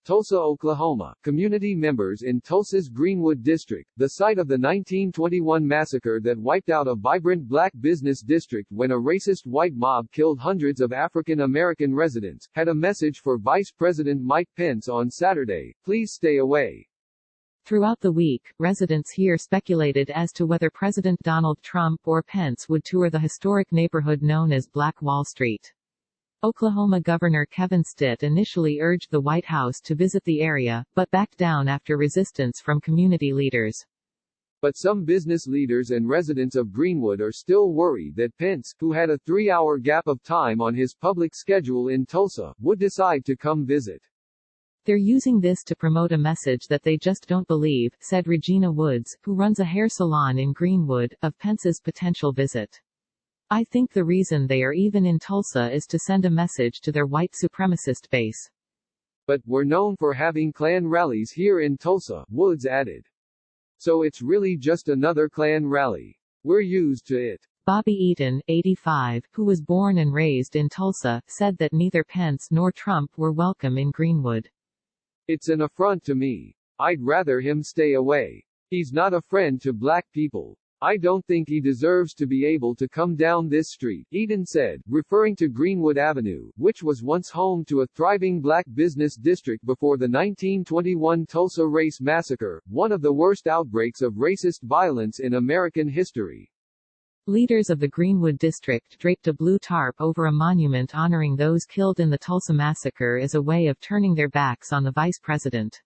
Tulsa, Oklahoma. Community members in Tulsa's Greenwood district, the site of the 1921 massacre that wiped out a vibrant black business district when a racist white mob killed hundreds of African American residents, had a message for Vice President Mike Pence on Saturday: "Please stay away." Throughout the week, residents here speculated as to whether President Donald Trump or Pence would tour the historic neighborhood known as Black Wall Street. Oklahoma Governor Kevin Stitt initially urged the White House to visit the area, but backed down after resistance from community leaders. But some business leaders and residents of Greenwood are still worried that Pence, who had a 3-hour gap of time on his public schedule in Tulsa, would decide to come visit. "They're using this to promote a message that they just don't believe," said Regina Woods, who runs a hair salon in Greenwood, of Pence's potential visit. "I think the reason they are even in Tulsa is to send a message to their white supremacist base. But we're known for having Klan rallies here in Tulsa," Woods added. "So it's really just another Klan rally. We're used to it." Bobby Eaton, 85, who was born and raised in Tulsa, said that neither Pence nor Trump were welcome in Greenwood. "It's an affront to me. I'd rather him stay away. He's not a friend to black people. I don't think he deserves to be able to come down this street," Eaton said, referring to Greenwood Avenue, which was once home to a thriving black business district before the 1921 Tulsa Race Massacre, one of the worst outbreaks of racist violence in American history. Leaders of the Greenwood district draped a blue tarp over a monument honoring those killed in the Tulsa Massacre as a way of turning their backs on the vice president.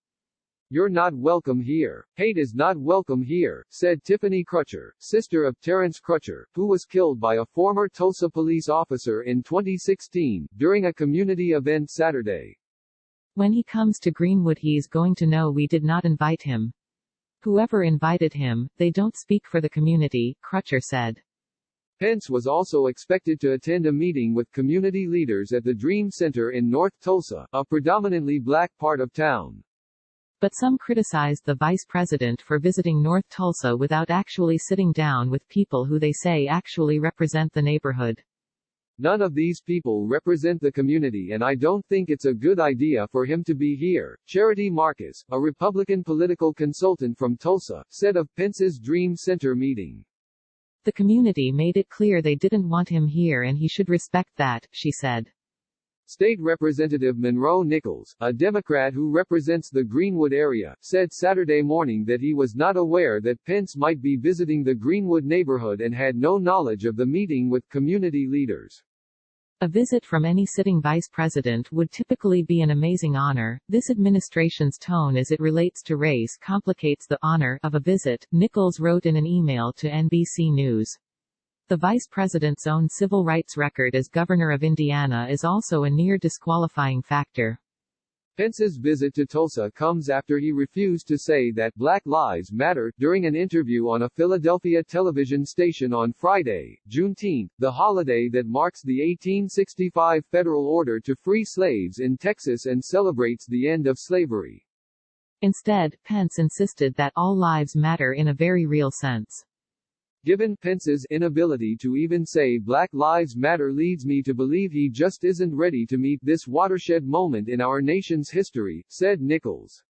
"You're not welcome here. Hate is not welcome here," said Tiffany Crutcher, sister of Terrence Crutcher, who was killed by a former Tulsa police officer in 2016, during a community event Saturday. "When he comes to Greenwood he's going to know we did not invite him. Whoever invited him, they don't speak for the community," Crutcher said. Pence was also expected to attend a meeting with community leaders at the Dream Center in North Tulsa, a predominantly black part of town. But some criticized the vice president for visiting North Tulsa without actually sitting down with people who they say actually represent the neighborhood. "None of these people represent the community and I don't think it's a good idea for him to be here," Charity Marcus, a Republican political consultant from Tulsa, said of Pence's Dream Center meeting. "The community made it clear they didn't want him here and he should respect that," she said. State Representative Monroe Nichols, a Democrat who represents the Greenwood area, said Saturday morning that he was not aware that Pence might be visiting the Greenwood neighborhood and had no knowledge of the meeting with community leaders. "A visit from any sitting vice president would typically be an amazing honor. This administration's tone as it relates to race complicates the honor of a visit," Nichols wrote in an email to NBC News. The vice president's own civil rights record as governor of Indiana is also a near disqualifying factor. Pence's visit to Tulsa comes after he refused to say that Black Lives Matter during an interview on a Philadelphia television station on Friday, Juneteenth, the holiday that marks the 1865 federal order to free slaves in Texas and celebrates the end of slavery. Instead, Pence insisted that all lives matter in a very real sense. "Given Pence's inability to even say Black Lives Matter leads me to believe he just isn't ready to meet this watershed moment in our nation's history," said Nichols.